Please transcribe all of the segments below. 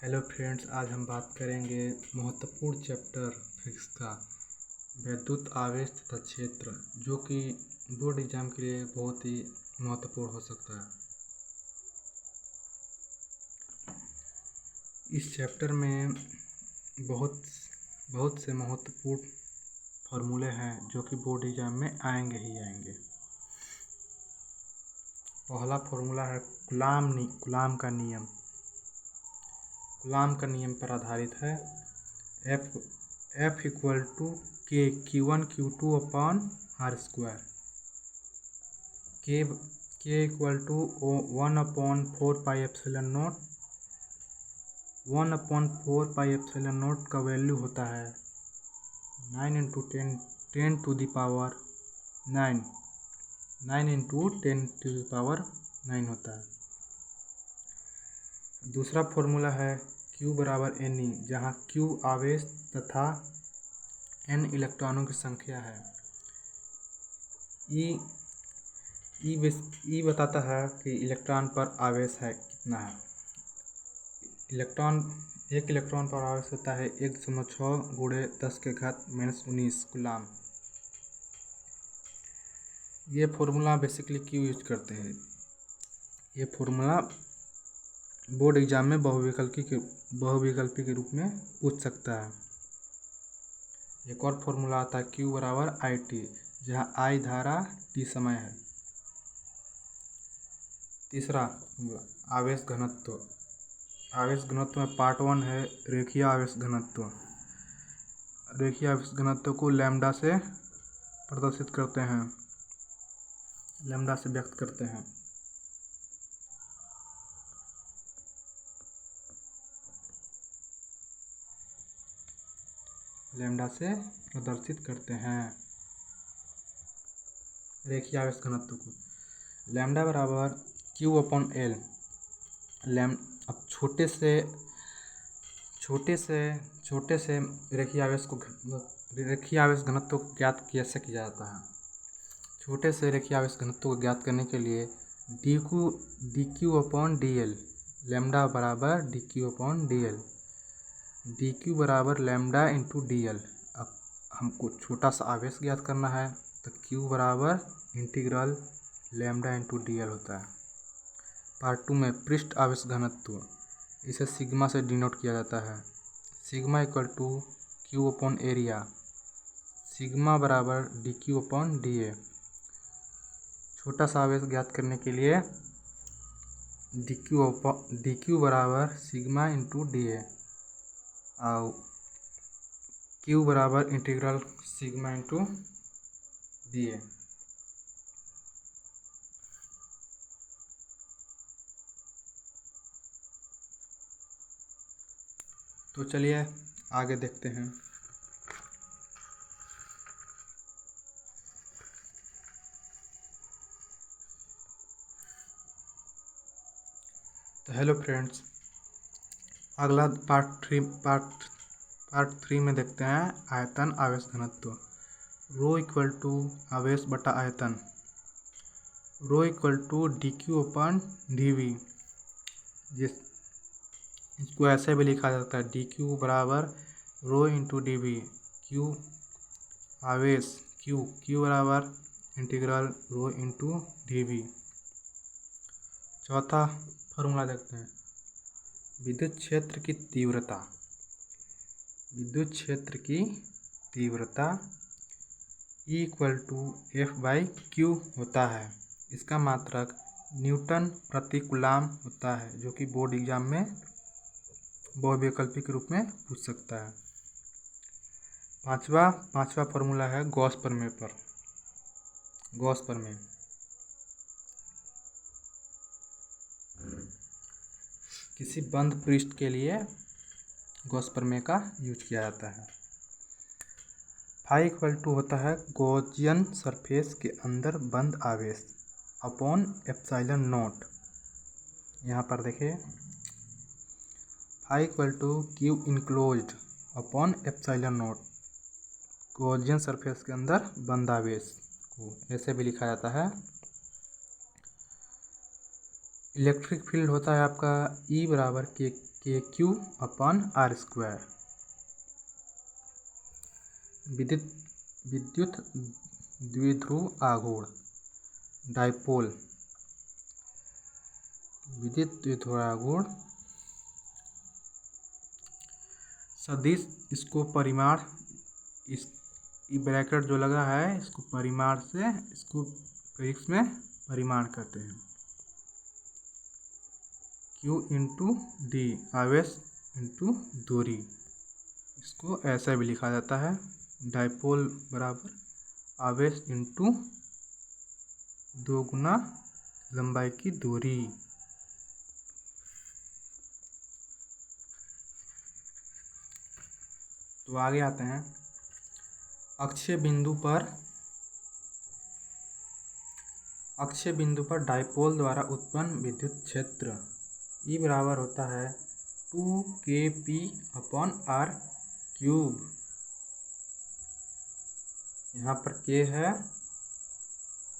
Hello friends, आज हम बात करेंगे महत्वपूर्ण चैप्टर फिजिक्स का वैद्युत आवेश तथा क्षेत्र, जो कि बोर्ड एग्जाम के लिए बहुत ही महत्वपूर्ण हो सकता है। इस चैप्टर में बहुत बहुत से महत्वपूर्ण फार्मूले हैं जो कि बोर्ड एग्जाम में आएंगे ही आएंगे। पहला फार्मूला है कूलाम का नियम। कूलाम का नियम पर आधारित है। F equal to k Q1 Q2 upon r square. K equal to 1/4 pi epsilon nought. 1/4 pi epsilon nought का वैल्यू होता है 9 into 10 to the power 9। 9 into 10 to the power 9 होता है। दूसरा फॉर्मूला है Q बराबर Ne, जहाँ Q आवेश तथा N इलेक्ट्रॉनों की संख्या है। E बताता है कि इलेक्ट्रॉन पर आवेश है कितना है। एक इलेक्ट्रॉन पर आवेश होता है 1.6 × 10⁻⁻19 कूलाम। ये फॉर्मूला बेसिकली क्यों यूज करते हैं? ये फॉर्मूला बोर्ड एग्जाम में बहुविकल्पी के रूप में पूछ सकता है। एक और फॉर्मूला आता है Q बराबर IT, जहाँ I धारा T समय है। तीसरा आवेश घनत्व। आवेश घनत्व में पार्ट 1 है रेखीय आवेश घनत्व। रेखीय आवेश घनत्व को लैम्डा से प्रदर्शित करते हैं, लैम्डा से व्यक्त करते हैं। लैम्डा से प्रदर्शित करते हैं रेखीय आवेश घनत्व को। लैम्डा बराबर Q अपॉन L। अब छोटे से रेखीय आवेश घनत्व को ज्ञात कैसे किया जाता है? छोटे से रेखीय आवेश घनत्व को ज्ञात करने के लिए dq अपॉन dl। लैम्डा बराबर dq अपॉन dl। dq बराबर लैम्डा इंटू dl। अब हमको छोटा सा आवेश ज्ञात करना है तो q बराबर इंटीग्रल लैम्डा इंटू dl होता है। पार्ट 2 में पृष्ठ आवेश घनत्व, इसे सिग्मा से डिनोट किया जाता है। Sigma equal to q upon area. Sigma बराबर dq अपॉन da। छोटा सा आवेश ज्ञात करने के लिए dq बराबर सिग्मा इंटू da और q बराबर इंटीग्रल सिग्मा इंटू da। तो चलिए आगे देखते हैं। तो हेलो फ्रेंड्स, अगला पार्ट थ्री में देखते हैं आयतन आवेश घनत्व। रो इक्वल टू आवेश बटा आयतन। Rho equal to dq upon dv। इसको ऐसे भी लिखा जाता है dq बराबर रो इंटू dv। q आवेश q बराबर इंटीग्रल रो इंटू dv। चौथा फॉर्मूला देखते हैं विद्युत क्षेत्र की तीव्रता। विद्युत क्षेत्र की तीव्रता E इक्वल टू F/Q होता है। इसका मात्रक न्यूटन प्रति कूलाम होता है, जो कि बोर्ड एग्जाम में बहुविकल्पी के रूप में पूछ सकता है। पांचवा फॉर्मूला है गॉस प्रमेय। किसी बंद पृष्ठ के लिए गॉस प्रमेय का यूज किया जाता है। फाई इक्वल टू होता है गॉसियन सरफेस के अंदर बंद आवेश अपॉन एप्सिलॉन नॉट। यहाँ पर देखिए phi equal to Q enclosed upon epsilon naught. Gaussian surface के अंदर बंद आवेश को ऐसे भी लिखा जाता है इलेक्ट्रिक फील्ड होता है आपका E बराबर के क्यू अपन आर स्क्वायर। विद्युत द्विध्रुव आघूर्ण डाइपोल। विद्युत द्विध्रुव आघूर्ण सदिश, इसको परिमाण, इस ब्रैकेट जो लगा है इसको परिमाण से, इसको फिजिक्स में परिमाण कहते हैं। Q इंटू डी, आवेश इंटू दूरी, इसको ऐसा भी लिखा जाता है। डाइपोल बराबर आवेश इंटू 2 गुना लंबाई की दूरी। तो आगे आते हैं। अक्षीय बिंदु पर डाइपोल द्वारा उत्पन्न विद्युत क्षेत्र E बराबर होता है 2kp/r क्यूब। यहाँ पर K है,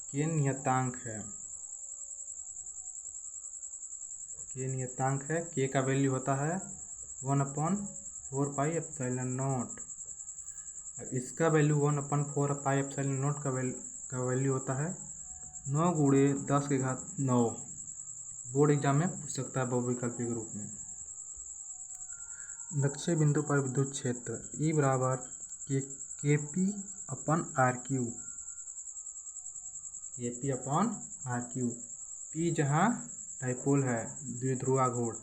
K नियतांक है, K का वैल्यू होता है 1/4πε0। इसका वैल्यू 1/4πε0 का वैल्यू होता है 9 × 10⁹। बोर्ड एग्जाम में पूछ सकता है बहुविकल्पी के रूप में। लक्ष्य बिंदु पर विद्युत क्षेत्र E बराबर kp/r क्यूब। P जहाँ डाइपोल है, द्विध्रुव आघूर्ण,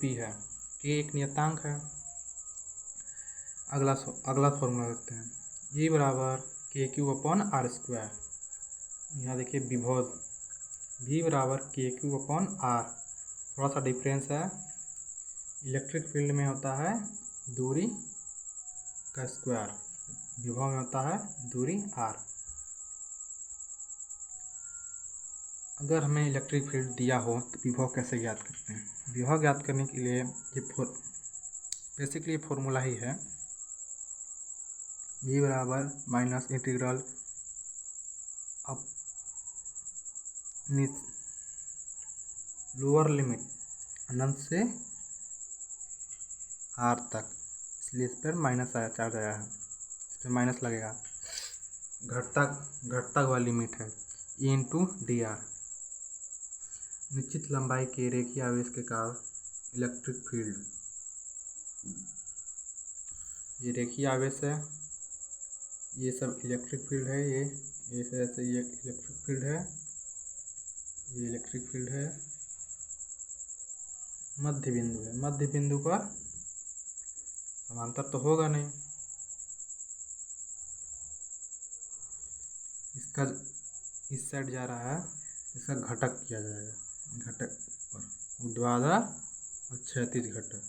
P है, K एक नियतांक है। अगला फॉर्मूला देखते हैं। E बराबर KQ/r²। यहाँ देखिए विभव V बराबर KQ/r, थोड़ा सा डिफरेंस है। इलेक्ट्रिक फील्ड में होता है दूरी का स्क्वायर, विभव में होता है दूरी r। अगर हमें इलेक्ट्रिक फील्ड दिया हो तो विभव कैसे ज्ञात करते हैं? विभव ज्ञात करने के लिए ये बेसिकली फॉर्मूला ही है। V बराबर माइनस इंटीग्रल लोअर लिमिट अनंत से r तक, इसलिए इस पर माइनस चार्ज आया है, इस पर माइनस लगेगा। घटता हुआ लिमिट है E इंटू डी आर। निश्चित लंबाई के रेखीय आवेश के कारण इलेक्ट्रिक फील्ड, ये रेखीय आवेश है, ये सब इलेक्ट्रिक फील्ड है, ये ऐसे ये इलेक्ट्रिक फील्ड है, ये इलेक्ट्रिक फील्ड है। मध्य बिंदु है, मध्य बिंदु पर समांतर तो होगा नहीं, इसका इस साइड जा रहा है, इसका घटक किया जाएगा। घटक पर ऊर्ध्वाधर और क्षैतिज घटक।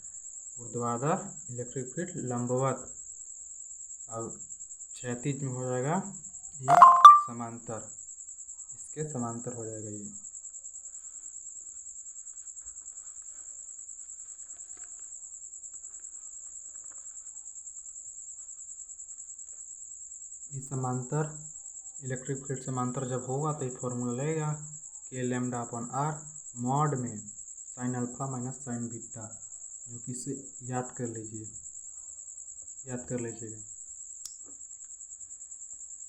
ऊर्ध्वाधर इलेक्ट्रिक फील्ड लंबवत, और क्षैतिज में हो जाएगा ये समांतर, इसके समांतर हो जाएगा ये। समांतर इलेक्ट्रिक फील्ड समांतर जब होगा तो ये फॉर्मूला लगेगा K λ/r मॉड में sin alpha minus sin beta, जो कि इसे याद कर लीजिएगा।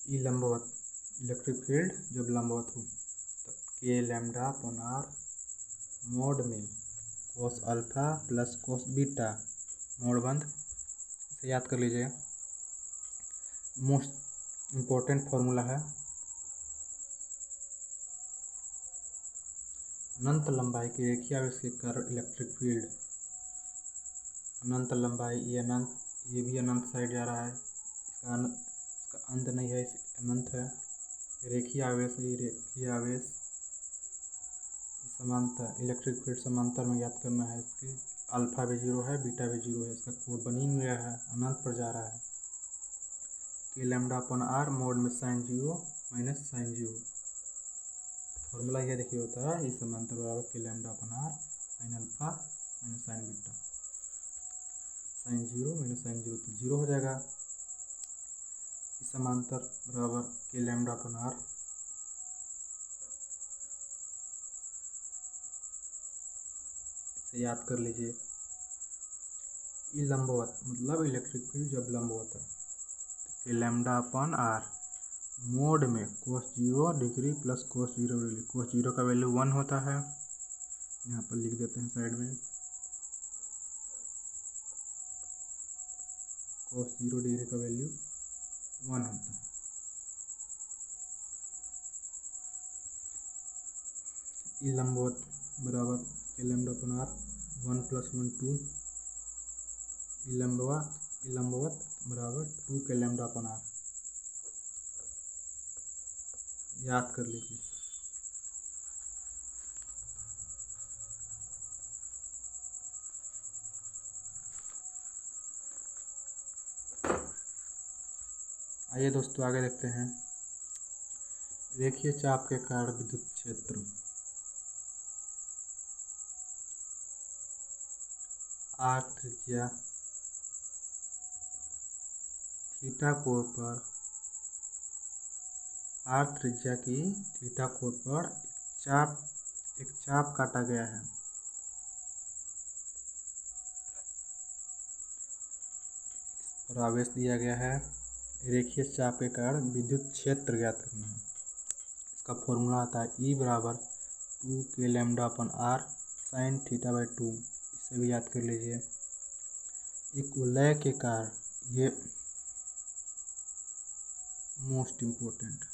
ई लंबवत इलेक्ट्रिक फील्ड जब लंबवत हो तो K λ/r मॉड में cos alpha plus cos beta, mode बंद, इसे याद कर लीजिएगा। मोस्ट इम्पोर्टेंट फॉर्मूला है। अनंत लंबाई की रेखीय आवेश के कारण इलेक्ट्रिक फील्ड, अनंत लंबाई, ये अनंत, ये भी अनंत साइड जा रहा है, इसका अंत नहीं है, अनंत है। रेखीय आवेश, ये रेखीय आवेश समांतर, इलेक्ट्रिक फील्ड समांतर में याद करना है। इसके अल्फा भी 0 है, बीटा भी 0 है, इसका कोड बन ही नहीं रहा है, अनंत पर जा रहा है। K λ/r मोड में sin 0 माइनस sin 0, फॉर्मूला ये देखिए होता है, इस समांतर बराबर K λ/r sin alpha minus sin beta. Sine zero minus sine zero तो जीरो हो जाएगा। समांतर बराबर के लैम्डा अपन आर। इसे याद कर लीजिए। ई लंबवत मतलब इलेक्ट्रिक फील्ड जब लंबवत है तो के लैम्डा अपन आर मोड में कोस 0 डिग्री प्लस कोस 0 डिग्री। कोस 0 का वैल्यू 1 होता है, यहाँ पर लिख देते हैं साइड में। कोस 0 डिग्री का वैल्यू 1 होता है। ई लंबवत बराबर के लैम्डा अपन आर 1 + 1 2। ई लंबवत बराबर 2 के लैम्डा अपन आर। याद कर लीजिए। आइए दोस्तों आगे देखते हैं। रेखीय चाप के कारण विद्युत क्षेत्र। आर त्रिज्या थीटा कोण पर, आर त्रिज्या की थीटा कोण पर एक चाप काटा गया है। इस पर आवेश दिया गया है। रेखीय चाप के कारण विद्युत क्षेत्र ज्ञात करना है। इसका फॉर्मूला आता है ई बराबर 2 के lambda upon r sine theta by 2। इसे भी याद कर लीजिए। एक वलय के कारण, ये मोस्ट इम्पोर्टेंट,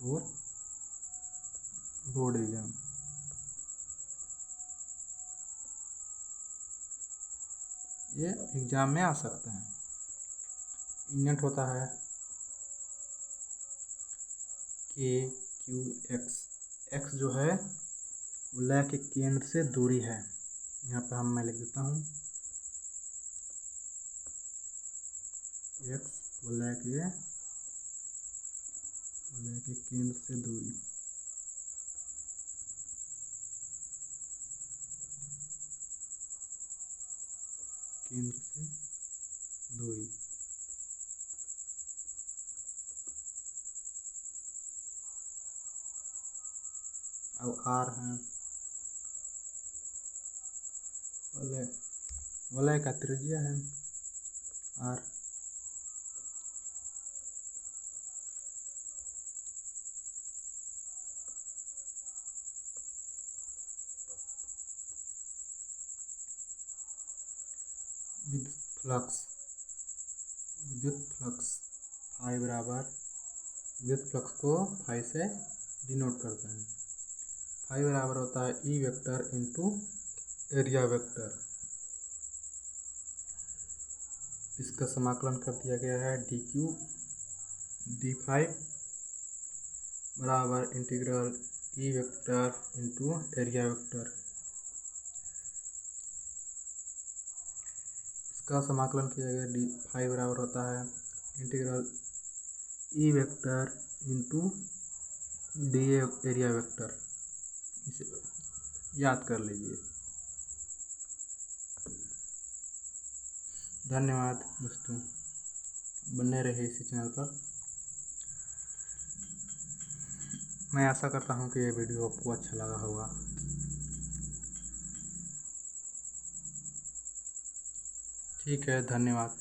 और बोर्ड एग्जाम, ये एग्जाम में आ सकता है। यूनिट होता है के क्यू एक्स। एक्स जो है वलय के केंद्र से दूरी है। यहाँ पे मैं लिख देता हूँ एक्स वलय के केंद्र से दूरी। केंद्र से दूरी अब आर है वलय का त्रिज्या है आर। विद्युत फ्लक्स फाई बराबर, विद्युत फ्लक्स को फाई से डिनोट करते हैं। फाई बराबर होता है E vector into area vector. इसका समाकलन कर दिया गया है डी क्यू डी फाई बराबर integral E vector into area vector. इसका समाकलन किया गया डी फाई बराबर होता है integral E vector into D area vector. इसे याद कर लीजिए। धन्यवाद दोस्तों, बने रहिए इसी चैनल पर। मैं आशा करता हूँ कि ये वीडियो आपको अच्छा लगा होगा। ठीक है, धन्यवाद।